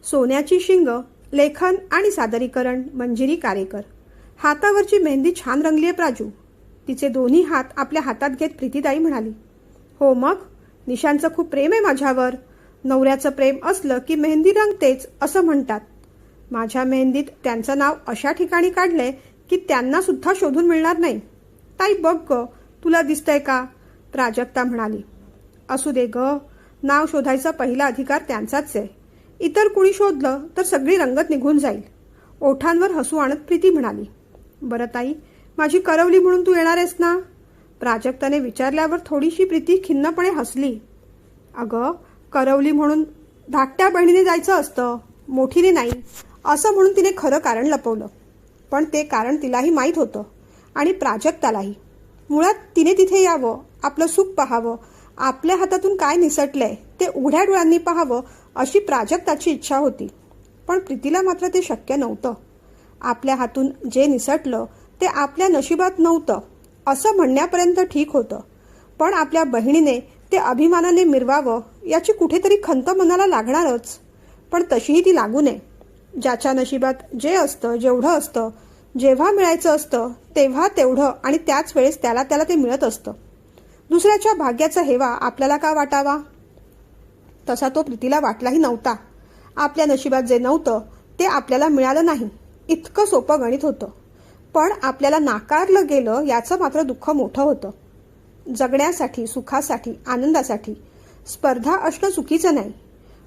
सोन्याची शिंग, लेखन आणि सादरीकरण मंजिरी कारेकर. हातावरची मेहंदी छान रंगली आहे प्राजू. तिचे दोन्ही हात आपल्या हातात घेत प्रीतीताई म्हणाली. हो मग, निशांचं खूप प्रेम आहे माझ्यावर. नवऱ्याचं प्रेम असलं की मेहंदी रंगतेच असं म्हणतात. माझ्या मेहंदीत त्यांचं नाव अशा ठिकाणी काढलंय की त्यांना सुद्धा शोधून मिळणार नाही. ताई बघ ग, तुला दिसतंय का? प्राजक्ता म्हणाली. असू दे ग, नाव शोधायचा पहिला अधिकार त्यांचाच आहे. इतर कुणी शोधलं तर सगळी रंगत निघून जाईल. ओठांवर हसू आणत प्रीती म्हणाली. बरं ताई, माझी करवली म्हणून तू येणार आहेस ना? प्राजक्ताने विचारल्यावर थोडीशी प्रीती खिन्नपणे हसली. अगं, करवली म्हणून धाकट्या बहिणीने जायचं असतं, मोठीने नाही, असं म्हणून तिने खरं कारण लपवलं. पण ते कारण तिलाही माहीत होतं आणि प्राजक्तालाही. मुळात तिने तिथे यावं, आपलं सुख पाहावं, आपल्या हातातून काय निसटलंय ते उघड्या डोळ्यांनी पाहावं अशी प्राजक्ताची इच्छा होती. पण प्रीतीला मात्र ते शक्य नव्हतं. आपल्या हातून जे निसटलं ते आपल्या नशिबात नव्हतं असं म्हणण्यापर्यंत ठीक होतं. पण आपल्या बहिणीने ते अभिमानाने मिरवावं याची कुठेतरी खंत मनाला लागणारच. पण तशीही ती लागू नये. ज्याच्या नशिबात जे असतं, जेवढं असतं, जेव्हा मिळायचं असतं तेव्हा तेवढं आणि त्याच वेळेस त्याला ते मिळत असतं. दुसऱ्याच्या भाग्याचा हेवा आपल्याला का वाटावा? तसा तो प्रीतीला वाटलाही नव्हता. आपल्या नशिबात जे नव्हतं ते आपल्याला मिळालं नाही इतकं सोपं गणित होतं. पण आपल्याला नाकारलं गेलं याचं मात्र दुःख मोठं होतं. जगण्यासाठी, सुखासाठी, आनंदासाठी स्पर्धा असणं चुकीचं नाही.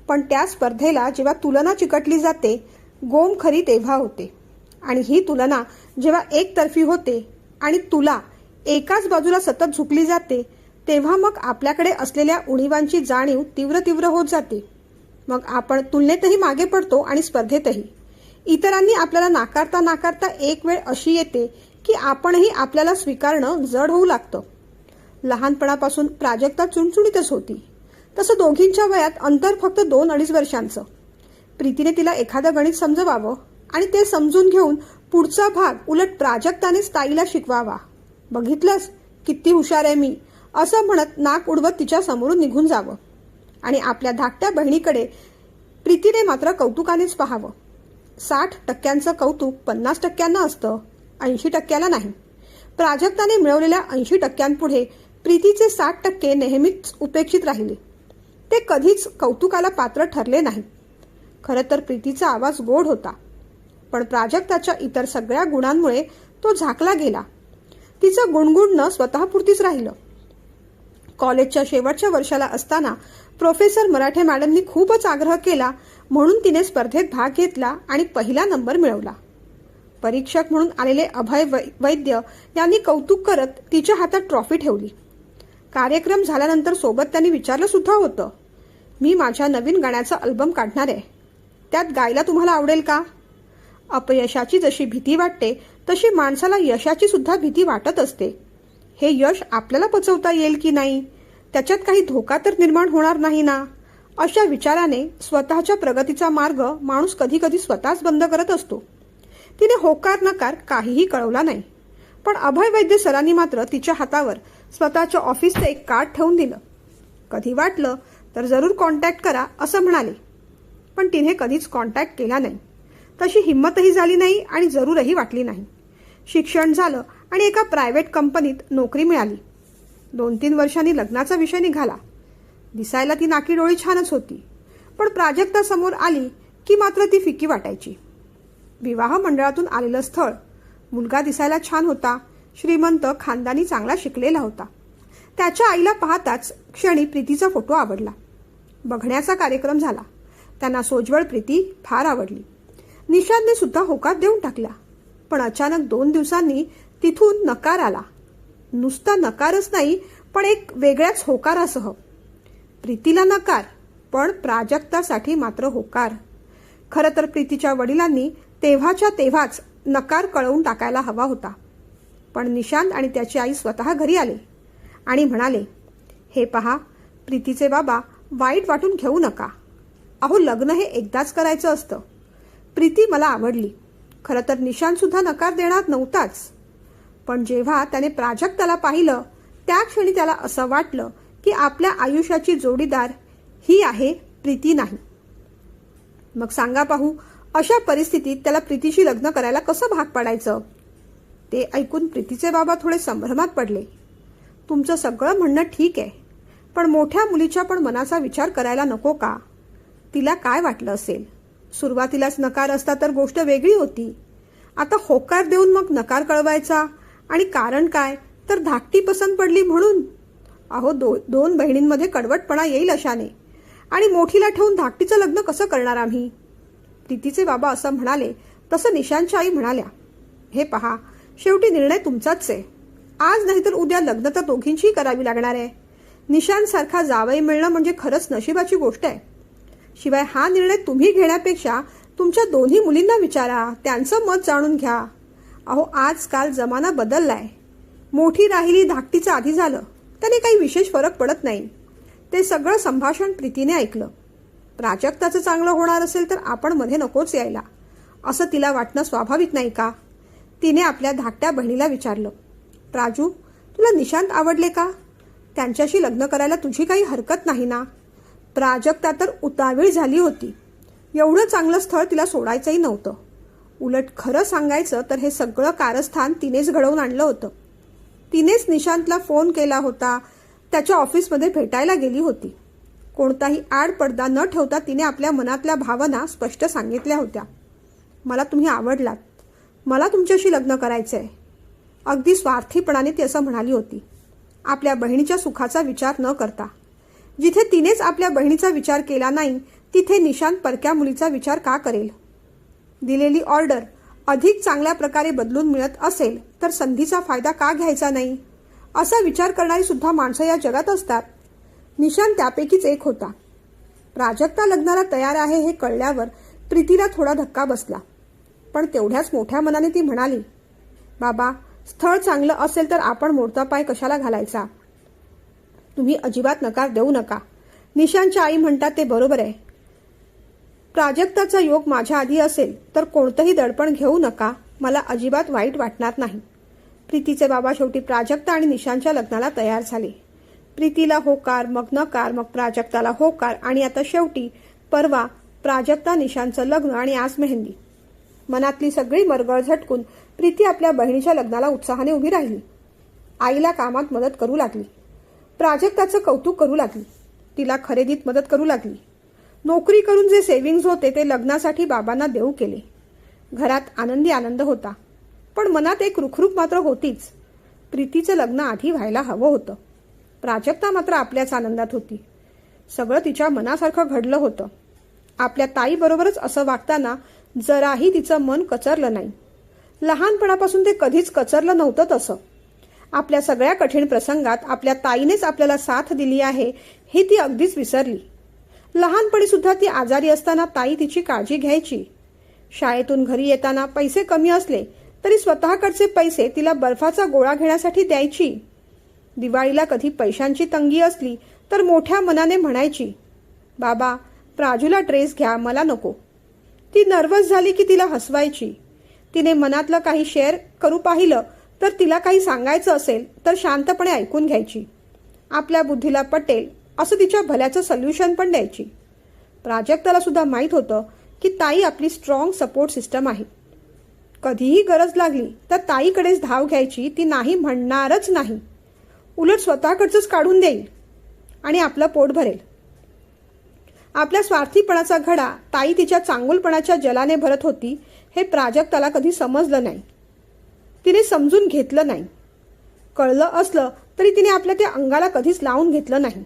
पण त्या स्पर्धेला जेव्हा तुलना चिकटली जाते, गोम खरी तेव्हा होते. आणि ही तुलना जेव्हा एकतर्फी होते आणि तुला एकाच बाजूला सतत झुकली जाते, तेव्हा मग आपल्याकडे असलेल्या उणिवांची जाणीव तीव्र होत जाते. मग आपण तुलनेतही मागे पडतो आणि स्पर्धेतही. इतरांनी आपल्याला नाकारता एक वेळ अशी येते की आपणही आपल्याला स्वीकारणं जड होऊ लागतं. लहानपणापासून प्राजक्ता चुणचुणीतच होती. तसं दोघींच्या वयात अंतर फक्त 2-2.5 वर्षांचं. प्रीतीने तिला एखादं गणित समजवावं आणि ते समजून घेऊन पुढचा भाग उलट प्राजक्तानेच ताईला शिकवावा. बघितलंस किती हुशार आहे मी, असं म्हणत नाक उडवत तिच्या समोरून निघून जावं. आणि आपल्या धाकट्या बहिणीकडे प्रीतीने मात्र कौतुकानेच पाहावं. 60% कौतुक 50% असतं, 80% नाही. प्राजक्ताने मिळवलेल्या 80% प्रीतीचे 60% नेहमीच उपेक्षित राहिले. ते कधीच कौतुकाला पात्र ठरले नाही. खरं तर प्रीतीचा आवाज गोड होता, पण प्राजक्ताच्या इतर सगळ्या गुणांमुळे तो झाकला गेला. तिचं गुणगुणणं स्वतःपुरतीच राहिलं. कॉलेजच्या शेवटच्या वर्षाला असताना प्रोफेसर मराठे मॅडमनी खूपच आग्रह केला म्हणून तिने स्पर्धेत भाग घेतला आणि पहिला नंबर मिळवला. परीक्षक म्हणून आलेले अभय वैद्य यांनी कौतुक करत तिच्या हातात ट्रॉफी ठेवली. कार्यक्रम झाल्यानंतर सोबत त्यांनी विचारलं सुद्धा होतं, मी माझ्या नवीन गाण्याचा अल्बम काढणार आहे, त्यात गायला तुम्हाला आवडेल का? अपयशाची जशी भीती वाटते तशी माणसाला यशाची सुद्धा भीती वाटत असते. हे यश आपल्याला पचवता येईल की नाही, त्याच्यात काही धोका तर निर्माण होणार नाही ना, अशा विचाराने स्वतःच्या प्रगतीचा मार्ग माणूस कधी कधी स्वतःच बंद करत असतो. तिने होकार नकार काहीही कळवला नाही. पण अभय वैद्य सरांनी मात्र तिच्या हातावर स्वतःच्या ऑफिसचं एक कार्ड ठेवून दिलं. कधी वाटलं तर जरूर कॉन्टॅक्ट करा असं म्हणाले. पण तिने कधीच कॉन्टॅक्ट केला नाही. तशी हिंमतही झाली नाही आणि जरूरही वाटली नाही. शिक्षण झालं आणि एका प्रायव्हेट कंपनीत नोकरी मिळाली. 2-3 वर्षांनी लग्नाचा विषय निघाला. दिसायला ती नाकी डोळी छानच होती, पण प्राजक्ता समोर आली की मात्र ती फिकी वाटायची. विवाह मंडळातून आलेलं स्थळ. मुलगा दिसायला छान होता, श्रीमंत, खानदानी, चांगला शिकलेला होता. त्याच्या आईला पाहताच क्षणी प्रीतीचा फोटो आवडला. बघण्याचा कार्यक्रम झाला. त्यांना सोज्वळ प्रीती फार आवडली. निशांतने सुद्धा होकार देऊन टाकला. पण अचानक 2 दिवसांनी तिथून नकार आला. नुसता नकारच नाही, पण एक वेगळ्याच होकारासह. प्रीतीला नकार, पण प्राजक्तासाठी मात्र होकार. खरं तर प्रीतीच्या वडिलांनी तेव्हाच्या तेव्हाच नकार कळवून टाकायला हवा होता. पण निशांत आणि त्याची आई स्वतः घरी आले आणि म्हणाले, हे पहा, प्रीतीचे बाबा वाईट वाटून घेऊ नका. अहो, लग्न हे एकदाच करायचं असतं. प्रीती मला आवडली. खरं तर निशांत सुद्धा नकार देणार नव्हताच. पण जेव्हा त्याने प्राजक्ताला पाहिलं त्या क्षणी त्याला असं वाटलं की आपल्या आयुष्याची जोडीदार ही आहे, प्रीती नाही. मग सांगा पाहू, अशा परिस्थितीत त्याला प्रीतीशी लग्न करायला कसं भाग पाडायचं? ते ऐकून प्रीतीचे बाबा थोडे संभ्रमात पडले. तुमचं सगळं म्हणणं ठीक आहे, पण मोठ्या मुलीच्या पण मनाचा विचार करायला नको का? तिला काय वाटलं असेल? सुरुवातीलाच नकार असता तर गोष्ट वेगळी होती. आता होकार देऊन मग नकार कळवायचा, आणि कारण काय तर धाकटी पसंत पडली म्हणून. अहो, दोन बहिणींमध्ये कडवटपणा येईल अशाने, आणि मोठीला ठेवून धाकटीचं लग्न कसं करणार आम्ही? प्रीतीचे बाबा असं म्हणाले तसं निशांतच्या आई म्हणाल्या, हे पहा, शेवटी निर्णय तुमचाच आहे. आज नाही तर उद्या लग्न तर दोघींचीही करावी लागणार आहे. निशांत सारखा जावई मिळणं म्हणजे खरंच नशिबाची गोष्ट आहे. शिवाय हा निर्णय तुम्ही घेण्यापेक्षा तुमच्या दोन्ही मुलींना विचारा, त्यांचं मत जाणून घ्या. अहो, आजकाल जमाना बदललाय. मोठी राहिली धाकटीचं आधी झालं त्याने काही विशेष फरक पडत नाही. ते सगळं संभाषण प्रीतीने ऐकलं. प्राजक्ताचं चांगलं होणार असेल तर आपण मध्ये नकोच यायला, असं तिला वाटणं स्वाभाविक नाही का? तिने आपल्या धाकट्या बहिणीला विचारलं, प्राजू, तुला निशांत आवडले का? त्यांच्याशी लग्न करायला तुझी काही हरकत नाही ना? प्राजक्ता तर उतावीळ झाली होती. एवढं चांगलं स्थळ तिला सोडायचंही नव्हतं. उलट खरं सांगायचं तर हे सगळं कारस्थान तिनेच घडवून आणलं होतं. तिनेच निशांतला फोन केला होता, त्याच्या ऑफिसमध्ये भेटायला गेली होती. कोणताही आडपडदा न ठेवता तिने आपल्या मनातल्या भावना स्पष्ट सांगितल्या होत्या. मला तुम्ही आवडलात, मला तुमच्याशी लग्न करायचंय. अगदी स्वार्थीपणाने ती असं म्हणाली होती, आपल्या बहिणीच्या सुखाचा विचार न करता. जिथे तिनेच आपल्या बहिणीचा विचार केला नाही तिथे निशांत परक्या मुलीचा विचार का करेल? दिलेली ऑर्डर अधिक चांगल्या प्रकारे बदलून मिळत असेल तर संधीचा फायदा का घ्यायचा नाही? असा विचार करणारी सुद्धा माणसं या जगात असतात. निशांत त्यापैकीच एक होता. प्राजक्ता लग्नाला तयार आहे हे कळल्यावर प्रीतीला थोडा धक्का बसला, पण तेवढ्याच मोठ्या मनाने ती म्हणाली, बाबा, स्थळ चांगलं असेल तर आपण मोडता पाय कशाला घालायचा? तुम्ही अजिबात नकार देऊ नका. निशांतच्या आई म्हणतात ते बरोबर आहे. प्राजक्ताचा योग माझ्या आधी असेल तर कोणतंही दडपण घेऊ नका, मला अजिबात वाईट वाटणार नाही. प्रीतीचे बाबा शेवटी प्राजक्ता आणि निशांतच्या लग्नाला तयार झाले. प्रीतीला होकार, मग नकार, मग प्राजक्ताला होकार, आणि आता शेवटी परवा प्राजक्ता निशांतचं लग्न आणि आज मेहंदी. मनातली सगळी मरगळ झटकून प्रीती आपल्या बहिणीच्या लग्नाला उत्साहाने उभी राहिली. आईला कामात मदत करू लागली, प्राजक्ताचं कौतुक करू लागली, तिला खरेदीत मदत करू लागली. नोकरी करून जे सेव्हिंग्ज होते ते लग्नासाठी बाबांना देऊ केले. घरात आनंदी आनंद होता, पण मनात एक रुखरुख मात्र होतीच. प्रीतीचं लग्न आधी व्हायला हवं होतं. प्राजक्ता मात्र आपल्याच आनंदात होती. सगळं तिच्या मनासारखं घडलं होतं. आपल्या ताईबरोबरच असं वागताना जराही तिचं मन कचरलं नाही. लहानपणापासून ते कधीच कचरलं नव्हतं तसं. आपल्या सगळ्या कठीण प्रसंगात आपल्या ताईनेच आपल्याला साथ दिली आहे हे ती अगदीच विसरली. लहानपणी सुद्धा ती आजारी असताना ताई तिची काळजी घ्यायची. शाळेतून घरी येताना पैसे कमी असले तरी स्वतःकडचे पैसे तिला बर्फाचा गोळा घेण्यासाठी द्यायची. दिवाळीला कधी पैशांची तंगी असली तर मोठ्या मनाने म्हणायची, बाबा, प्राजूला ड्रेस घ्या, मला नको. ती नर्वस झाली की तिला हसवायची. तिने मनातलं काही शेअर करू पाहिलं तर तिला काही सांगायचं असेल तर शांतपणे ऐकून घ्यायची. आपल्या बुद्धीला पटेल असं तिच्या भल्याचं सोल्युशन पण द्यायची. प्राजक्ताला सुद्धा माहीत होतं की ताई आपली स्ट्रॉंग सपोर्ट सिस्टम आहे. कधीही गरज लागली तर ताईकडेच धाव घ्यायची. ती नाही म्हणणारच नाही, उलट स्वतःकडचंच काढून देईल आणि आपलं पोट भरेल. आपल्या स्वार्थीपणाचा घडा ताई तिच्या चांगुलपणाच्या जलाने भरत होती हे प्राजक्ताला कधी समजलं नाही. तिने समजून घेतलं नाही. कळलं असलं तरी तिने आपल्या त्या अंगाला कधीच लावून घेतलं नाही.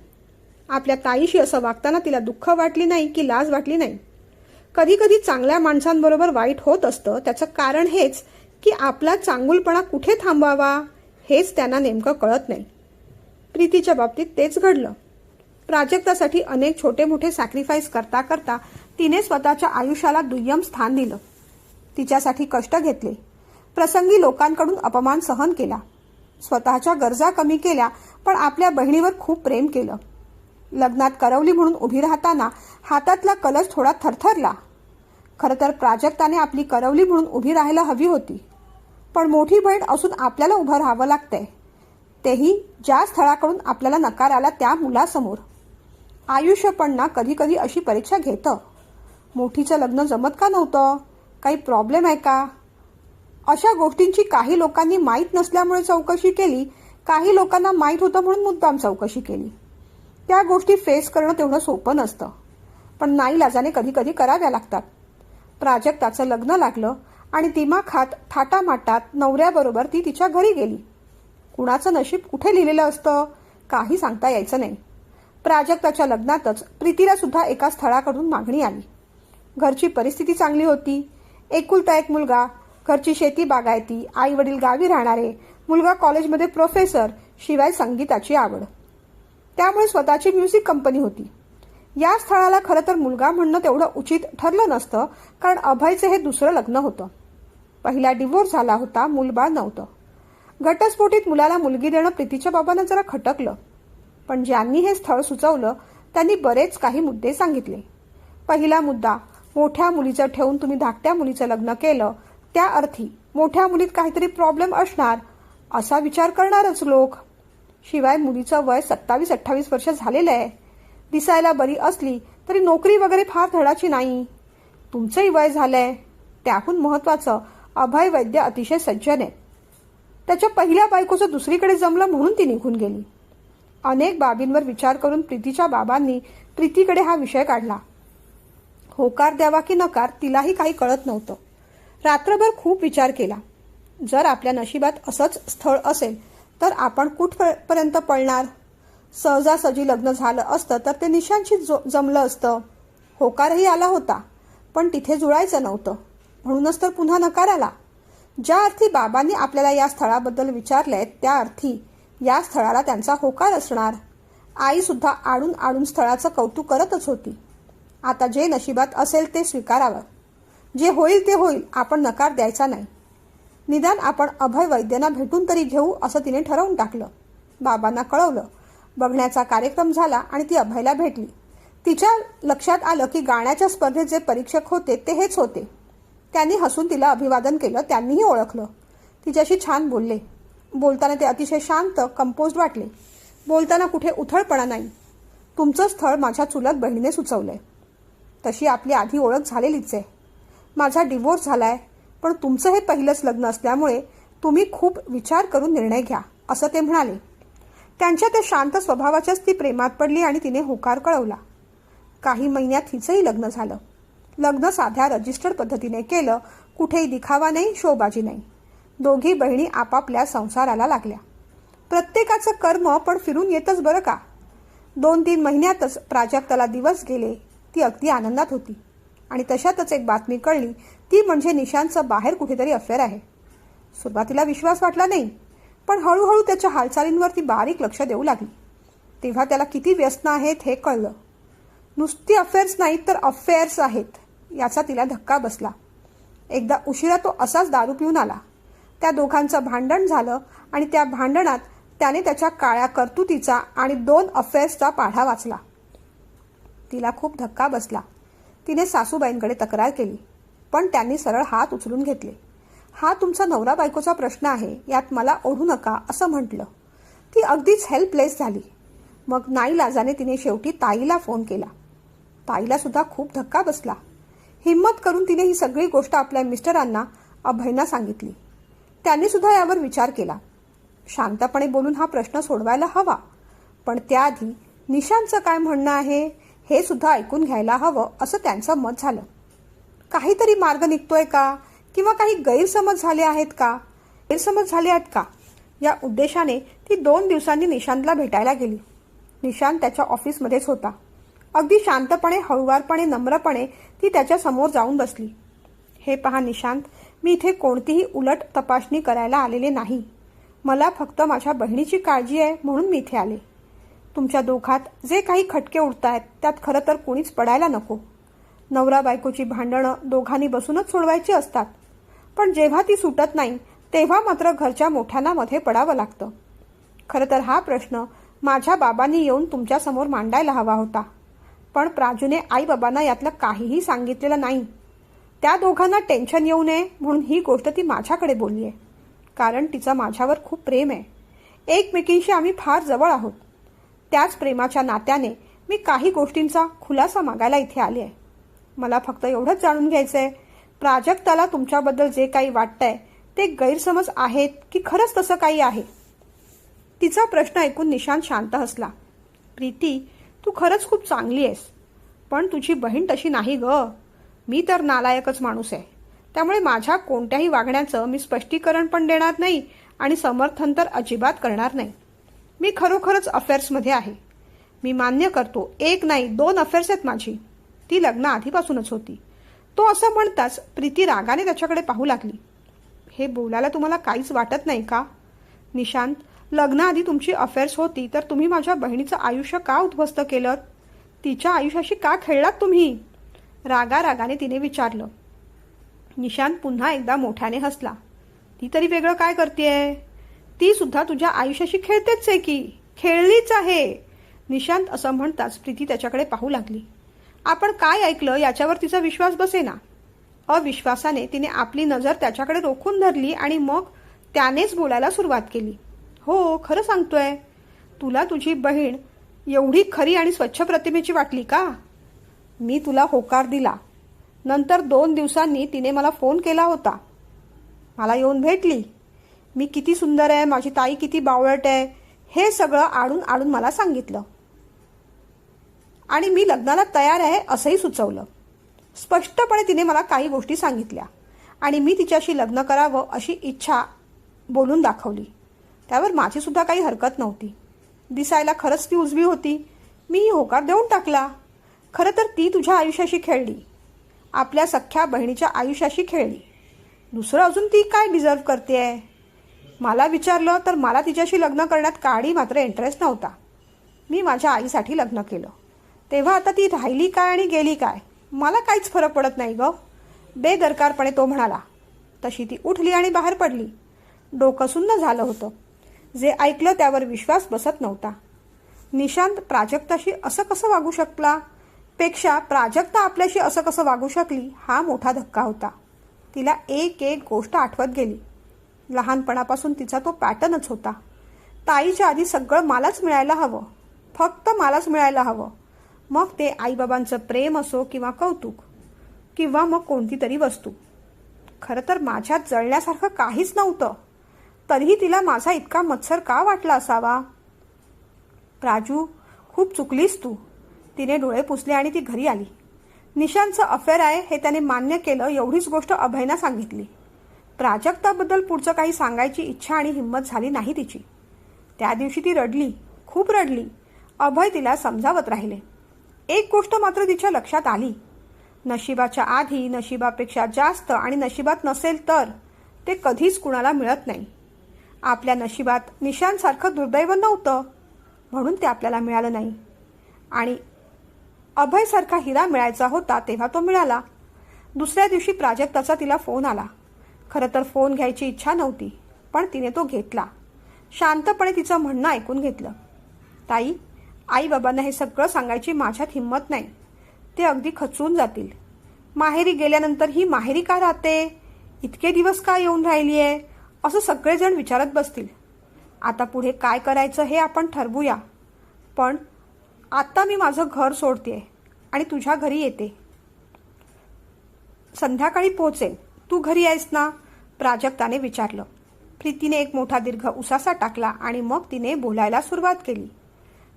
आपल्या ताईशी असं वागताना तिला दुःख वाटली नाही की लाज वाटली नाही. कधी कधी चांगल्या माणसांबरोबर वाईट होत असतं. त्याचं कारण हेच की आपला चांगुलपणा कुठे थांबवावा हेच त्यांना नेमकं कळत नाही. प्रीतीच्या बाबतीत तेच घडलं. प्राजक्तासाठी अनेक छोटे मोठे सॅक्रिफाईस करता करता तिने स्वतःच्या आयुष्याला दुय्यम स्थान दिलं. तिच्यासाठी कष्ट घेतले, प्रसंगी लोकांकडून अपमान सहन केला, स्वतःच्या गरजा कमी केल्या, पण आपल्या बहिणीवर खूप प्रेम केलं. लग्नात करवली म्हणून उभी राहताना हातातला कलश थोडा थरथरला. खरं तर प्राजक्ताने आपली करवली म्हणून उभी राहायला हवी होती, पण मोठी बहीण असून आपल्याला उभं राहावं लागतंय, तेही ज्या स्थळाकडून आपल्याला नकार आला त्या मुलासमोर. आयुष्य पण ना कधी कधी अशी परीक्षा घेतं. मोठीचं लग्न जमत का नव्हतं? काही प्रॉब्लेम आहे का? अशा गोष्टींची काही लोकांनी माहीत नसल्यामुळे चौकशी केली, काही लोकांना माहीत होतं म्हणून मुद्दाम चौकशी केली. त्या गोष्टी फेस करणं तेवढं सोपं नसतं, पण नाईलाजाने कधी कधी कराव्या लागतात. प्राजक्ताचं लग्न लागलं आणि दिमाखात थाटामाटात नवऱ्याबरोबर ती तिच्या घरी गेली. कुणाचं नशीब कुठे लिहिलेलं असतं काही सांगता यायचं नाही. प्राजक्ताच्या लग्नातच प्रीतीला सुद्धा एका स्थळाकडून मागणी आली. घरची परिस्थिती चांगली होती. एकुलता एक मुलगा, घरची शेती बागायती, आई वडील गावी राहणारे, मुलगा कॉलेजमध्ये प्रोफेसर, शिवाय संगीताची आवड. त्यामुळे स्वतःची म्युझिक कंपनी होती. या स्थळाला खरं तर मुलगा म्हणणं तेवढं उचित ठरलं नसतं, कारण अभयचे हे दुसरं लग्न होतं. पहिला डिवोर्स झाला होता, मूलबाळ नव्हतं. घटस्फोटीत मुलाला मुलगी देणं प्रीतीच्या बाबांना जरा खटकलं. पण ज्यांनी हे स्थळ सुचवलं त्यांनी बरेच काही मुद्दे सांगितले. पहिला मुद्दा, मोठ्या मुलीचं ठेवून तुम्ही धाकट्या मुलीचं लग्न केलं, त्या अर्थी मोठ्या मुलीत काहीतरी प्रॉब्लेम असणार असा विचार करणारच लोक. शिवाय मुलीचं वय 27-28 वर्ष झालेलं आहे. दिसायला बरी असली तरी नोकरी वगैरे फार धडाची नाही. तुमचंही वय झालंय. त्याहून महत्वाचं, अभय वैद्य अतिशय सज्जन आहे. त्याच्या पहिल्या बायकोचं दुसरीकडे जमलं म्हणून ती निघून गेली. अनेक बाबींवर विचार करून प्रीतीच्या बाबांनी प्रीतीकडे हा विषय काढला. होकार द्यावा की नकार तिलाही काही कळत नव्हतं. रात्रभर खूप विचार केला. जर आपल्या नशिबात असंच स्थळ असेल तर आपण कुठपर्यंत पळणार? सहजासहजी लग्न झालं असतं तर ते निशांशी जमलं असतं. होकारही आला होता, पण तिथे जुळायचं नव्हतं, म्हणूनच तर पुन्हा नकार आला. ज्या अर्थी बाबांनी आपल्याला या स्थळाबद्दल विचारलंय त्या अर्थी या स्थळाला त्यांचा होकार असणार. आई सुद्धा आडून आडून स्थळाचं कौतुक करतच होती. आता जे नशिबात असेल ते स्वीकारावं. जे होईल ते होईल, आपण नकार द्यायचा नाही. निदान आपण अभय वैद्यांना भेटून तरी घेऊ असं तिने ठरवून टाकलं. बाबांना कळवलं. बघण्याचा कार्यक्रम झाला आणि ती अभयला भेटली. तिच्या लक्षात आलं की गाण्याच्या स्पर्धेत जे परीक्षक होते ते हेच होते. त्यांनी हसून तिला अभिवादन केलं. त्यांनीही ओळखलं. तिच्याशी छान बोलले. बोलताना ते अतिशय शांत, कंपोज्ड वाटले. बोलताना कुठे उथळपणा नाही. तुमचं स्थळ माझ्या चुलत बहिणीने सुचवलंय. तशी आपली आधी ओळख झालेलीच आहे. माझा डिवोर्स झालाय, पण तुमचं हे पहिलंच लग्न असल्यामुळे तुम्ही खूप विचार करून निर्णय घ्या असं ते म्हणाले. त्यांच्या त्या शांत स्वभावाच्याच ती प्रेमात पडली आणि तिने होकार कळवला. काही महिन्यात हिचंही लग्न झालं. लग्न साध्या रजिस्टर्ड पद्धतीने केलं. कुठेही दिखावा नाही, शोबाजी नाही. दोघी बहिणी आपापल्या संसाराला लागल्या. प्रत्येकाचं कर्म पण फिरून येतच बरं का. 2-3 महिन्यातच प्राजक्ताला दिवस गेले. ती अगदी आनंदात होती. आणि तशातच एक बातमी कळली, ती म्हणजे निशांतचं बाहेर कुठेतरी अफेअर आहे. सुरुवातीला विश्वास वाटला नाही, पण हळूहळू त्याच्या हालचालींवर ती बारीक लक्ष देऊ लागली. तेव्हा त्याला किती व्यसनं आहेत हे कळलं. नुसती अफेअर्स नाहीत तर अफेअर्स आहेत याचा तिला धक्का बसला. एकदा उशिरा तो असाच दारू पिऊन आला. त्या दोघांचं भांडण झालं आणि त्या भांडणात त्याने त्याच्या काळ्या कर्तुतीचा आणि 2 अफेअर्सचा पाढा वाचला. तिला खूप धक्का बसला. तिने सासूबाईंकडे तक्रार केली, पण त्यांनी सरळ हात उचलून घेतले. हा तुमचा नवरा बायकोचा प्रश्न आहे, यात मला ओढू नका असं म्हटलं. ती अगदीच हेल्पलेस झाली. मग नाईलाजाने तिने शेवटी ताईला फोन केला. ताईला सुद्धा खूप धक्का बसला. हिम्मत करून तिने ही सगळी गोष्ट आपल्या मिस्टरांना, अभयना सांगितली. त्यांनी सुद्धा यावर विचार केला. शांतपणे बोलून हा प्रश्न सोडवायला हवा, पण त्याआधी निशांतचं काय म्हणणं आहे हे सुद्धा ऐकून घ्यायला हवं असं त्यांचं मत झालं. काहीतरी मार्ग निघतोय का, किंवा काही गैरसमज झाले आहेत का या उद्देशाने ती 2 दिवसांनी निशांतला भेटायला गेली. निशांत त्याच्या ऑफिसमध्येच होता. अगदी शांतपणे, हळुवारपणे, नम्रपणे ती त्याच्या समोर जाऊन बसली. हे पहा निशांत, मी इथे कोणतीही उलट तपासणी करायला आलेले नाही. मला फक्त माझ्या बहिणीची काळजी आहे म्हणून मी इथे आले. तुमच्या दोघात जे काही खटके उडतायत त्यात खरं तर कोणीच पडायला नको. नवरा बायकोची भांडणं दोघांनी बसूनच सोडवायची असतात, पण जेव्हा ती सुटत नाही तेव्हा मात्र घरच्या मोठ्यांना मध्ये पडावं लागतं. खरं तर हा प्रश्न माझ्या बाबांनी येऊन तुमच्यासमोर मांडायला हवा होता, पण प्राजूने आईबाबांना यातलं काहीही सांगितलेलं नाही. त्या दोघांना टेन्शन येऊ नये म्हणून ही गोष्ट ती माझ्याकडे बोलली आहे, कारण तिचं माझ्यावर खूप प्रेम आहे. एकमेकींशी आम्ही फार जवळ आहोत. त्याच प्रेमाच्या नात्याने मी काही गोष्टींचा खुलासा मागायला इथे आले आहे. मला फक्त एवढंच जाणून घ्यायचंय, प्राजक्ताला तुमच्याबद्दल जे काही वाटतंय ते गैरसमज आहेत की खरंच तसं काही आहे? तिचा प्रश्न ऐकून निशांत शांत हसला. प्रीती, तू खरंच खूप चांगली आहेस, पण तुझी बहीण तशी नाही ग. मी तर नालायकच माणूस आहे. त्यामुळे माझ्या कोणत्याही वागण्याचं मी स्पष्टीकरण पण देणार नाही आणि समर्थन तर अजिबात करणार नाही. मी खरोखरच अफेअर्समध्ये आहे. मी मान्य करतो, 1 नाही 2 अफेअर्स आहेत माझी. ती लग्न आधीपासूनच होती. तो असं म्हणताच प्रीती रागाने त्याच्याकडे पाहू लागली. हे बोलायला तुम्हाला काहीच वाटत नाही का? निशांत, लग्नाआधी तुमची अफेअर्स होती तर तुम्ही माझ्या बहिणीचं आयुष्य का उद्ध्वस्त केलं? तिच्या आयुष्याशी का खेळलात तुम्ही? रागारागाने तिने विचारलं. निशांत पुन्हा एकदा मोठ्याने हसला. ती तरी वेगळं काय करतेय? ती सुद्धा तुझ्या आयुष्याशी खेळतेच आहे की. खेळलीच आहे. निशांत असं म्हणताच प्रीती त्याच्याकडे पाहू लागली. आपण काय ऐकलं याच्यावर तिचा विश्वास बसेना. अविश्वासाने तिने आपली नजर त्याच्याकडे रोखून धरली आणि मग त्यानेच बोलायला सुरुवात केली. हो, खरं सांगतोय. तुला तुझी बहीण एवढी खरी आणि स्वच्छ प्रतिमेची वाटली का? मी तुला होकार दिला. नंतर 2 दिवसांनी तिने मला फोन केला होता. मला येऊन भेटली. मी किती सुंदर आहे, माझी ताई किती बावळट आहे, हे सगळं आडून आडून मला सांगितलं. आणि मी लग्नाला तयार आहे असंही सुचवलं. स्पष्टपणे तिने मला काही गोष्टी सांगितल्या आणि मी तिच्याशी लग्न करावं अशी इच्छा बोलून दाखवली. त्यावर माझी सुद्धा काही हरकत नव्हती. दिसायला खरंच ती उजवी होती. मी होकार देऊन टाकला. खरं तर ती तुझ्या आयुष्याशी खेळली. आपल्या सख्ख्या बहिणीच्या आयुष्याशी खेळली. दुसरं अजून ती काय डिझर्व करतेय? मला विचारलं तर मला तिच्याशी लग्न करण्यात काडी मात्र इंटरेस्ट नव्हता. मी माझ्या आईसाठी लग्न केलं. तेव्हा आता ती राहिली काय आणि गेली काय मला काहीच फरक पडत नाही ग. बेदरकारपणे तो म्हणाला. तशी ती उठली आणि बाहेर पडली. डोकं सुन्न झालं होतं. जे ऐकलं त्यावर विश्वास बसत नव्हता. निशांत प्राजक्ताशी असं कसं वागू शकला? पेक्षा प्राजक्ता आपल्याशी असं कसं वागू शकली हा मोठा धक्का होता. तिला एक एक गोष्ट आठवत गेली. लहानपणापासून तिचा तो पॅटर्नच होता. ताईच्या आधी सगळं मलाच मिळायला हवं, फक्त मलाच मिळायला हवं. मग ते आईबाबांचं प्रेम असो किंवा कौतुक किंवा मग कोणती तरी वस्तू. खरं तर माझ्यात जळण्यासारखं काहीच नव्हतं. तरीही तिला माझा इतका मत्सर का वाटला असावा? प्राजू, खूप चुकलीस तू. तिने डोळे पुसले आणि ती घरी आली. निशांतचं अफेअर आहे हे त्याने मान्य केलं. एवढीच गोष्ट अभयना सांगितली. प्राजक्ताबद्दल पुढचं काही सांगायची इच्छा आणि हिंमत झाली नाही तिची. त्या दिवशी ती रडली, खूप रडली. अभय तिला समजावत राहिले. एक गोष्ट मात्र तिच्या लक्षात आली. नशिबाच्या आधी, नशिबापेक्षा जास्त आणि नशिबात नसेल तर ते कधीच कुणाला मिळत नाही. आपल्या नशिबात निशांतसारखं दुर्दैव नव्हतं म्हणून ते आपल्याला मिळालं नाही. आणि अभयसारखा हिरा मिळायचा होता तेव्हा तो मिळाला. दुसऱ्या दिवशी प्राजक्ताचा तिला फोन आला. खरं तर फोन घ्यायची इच्छा नव्हती, पण तिने तो घेतला. शांतपणे तिचं म्हणणं ऐकून घेतलं. ताई, आईबाबांना हे सगळं सांगायची माझ्यात हिंमत नाही. ते अगदी खचून जातील. माहेरी गेल्यानंतर ही माहेरी का राहते, इतके दिवस का येऊन राहिली आहे, असं सगळेजण विचारत बसतील. आता पुढे काय करायचं हे आपण ठरवूया. पण आता मी माझं घर सोडते आणि तुझ्या घरी येते. संध्याकाळी पोहोचेन. तू घरी आहेस ना? प्राजक्ताने विचारलं. प्रीतीने एक मोठा दीर्घ उसासा टाकला आणि मग तिने बोलायला सुरुवात केली.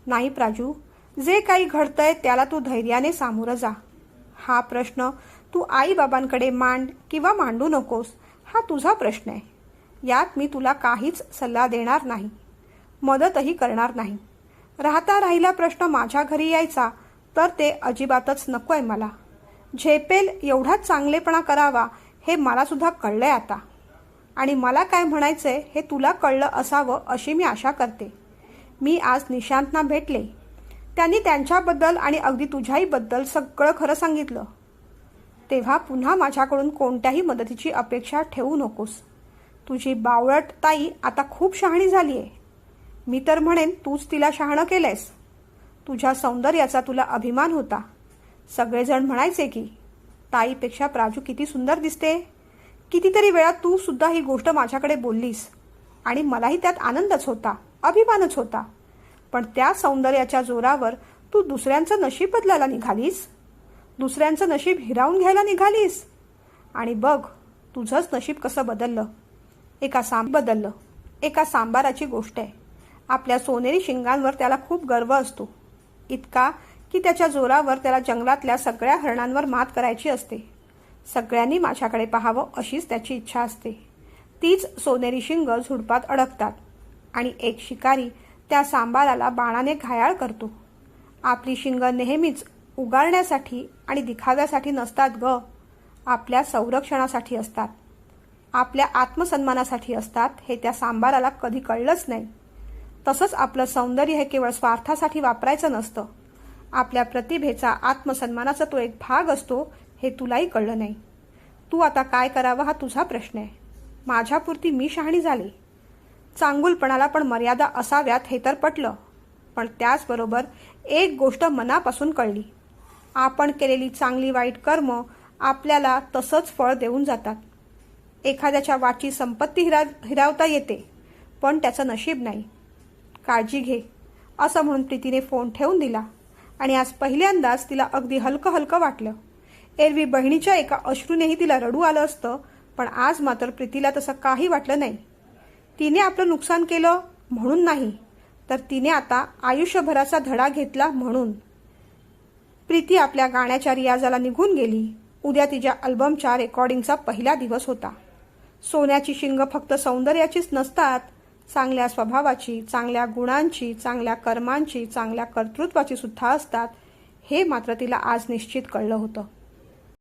नाही प्राजू, जे काही घडतंय त्याला तू धैर्याने सामोरं जा. हा प्रश्न तू आईबाबांकडे मांड किंवा मांडू नकोस, हा तुझा प्रश्न आहे. यात मी तुला काहीच सल्ला देणार नाही, मदतही करणार नाही. राहता राहिला प्रश्न माझ्या घरी यायचा तर ते अजिबातच नको आहे मला. झेपेल एवढाच चांगलेपणा करावा हे मला सुद्धा कळलंय आता. आणि मला काय म्हणायचंय हे तुला कळलं असावं अशी मी आशा करते. मी आज निशांतना भेटले. त्यांनी त्यांच्याबद्दल आणि अगदी तुझ्याहीबद्दल सगळं खरं सांगितलं. तेव्हा पुन्हा माझ्याकडून कोणत्याही मदतीची अपेक्षा ठेवू नकोस. तुझी बावळट ताई आता खूप शहाणी झाली आहे. मी तर म्हणेन तूच तिला शहाणं केलंयस. तुझ्या सौंदर्याचा तुला अभिमान होता. सगळेजण म्हणायचे की ताईपेक्षा प्राजू किती सुंदर दिसते. कितीतरी वेळा तू सुद्धा ही गोष्ट माझ्याकडे बोललीस आणि मलाही त्यात आनंदच होता, अभिमानच होता. पण त्या सौंदर्याच्या जोरावर तू दुसऱ्यांचं नशीब बदलायला निघालीस. दुसऱ्यांचं नशीब हिरावून घ्यायला निघालीस? आणि बघ तुझंच नशीब कसं बदललं. एका सांबाराची गोष्ट आहे. आपल्या सोनेरी शिंगांवर त्याला खूप गर्व असतो, इतका की त्याच्या जोरावर त्याला जंगलातल्या सगळ्या हरणांवर मात करायची असते. सगळ्यांनी माझ्याकडे पाहावं अशीच त्याची इच्छा असते. तीच सोनेरी शिंग झुडपात अडकतात आणि एक शिकारी त्या सांबाराला बाणाने घायाळ करतो. आपली शिंग नेहमीच उगारण्यासाठी आणि दिखाव्यासाठी नसतात ग, आपल्या संरक्षणासाठी असतात, आपल्या आत्मसन्मानासाठी असतात. हे त्या सांबाराला कधी कळलंच नाही. तसंच आपलं सौंदर्य हे केवळ स्वार्थासाठी वापरायचं नसतं. आपल्या प्रतिभेचा, आत्मसन्मानाचा तो एक भाग असतो, हे तुलाही कळलं नाही. तू आता काय करावं हा तुझा प्रश्न आहे. माझ्यापुरती मी शहाणी झाली. चांगुलपणाला पण मर्यादा असाव्यात हे तर पटलं, पण त्याचबरोबर एक गोष्ट मनापासून कळली. आपण केलेली चांगली वाईट कर्म आपल्याला तसंच फळ देऊन जातात. एखाद्याच्या वाची संपत्ती हिरावता येते, पण त्याचं नशीब नाही. काळजी घे, असं म्हणून प्रीतीने फोन ठेवून दिला. आणि आज पहिल्यांदाच तिला अगदी हलकं हलकं वाटलं. एरवी बहिणीच्या एका अश्रूनेही तिला रडू आलं असतं, पण आज मात्र प्रीतीला तसं काही वाटलं नाही. तिने आपलं नुकसान केलं म्हणून नाही, तर तिने आता आयुष्यभराचा धडा घेतला म्हणून. प्रीती आपल्या गाण्याच्या रियाजाला निघून गेली. उद्या तिच्या अल्बमच्या रेकॉर्डिंगचा पहिला दिवस होता. सोन्याची शिंग फक्त सौंदर्याचीच नसतात, चांगल्या स्वभावाची, चांगल्या गुणांची, चांगल्या कर्मांची, चांगल्या कर्तृत्वाची सुद्धा असतात. हे मात्र तिला आज निश्चित कळलं होतं.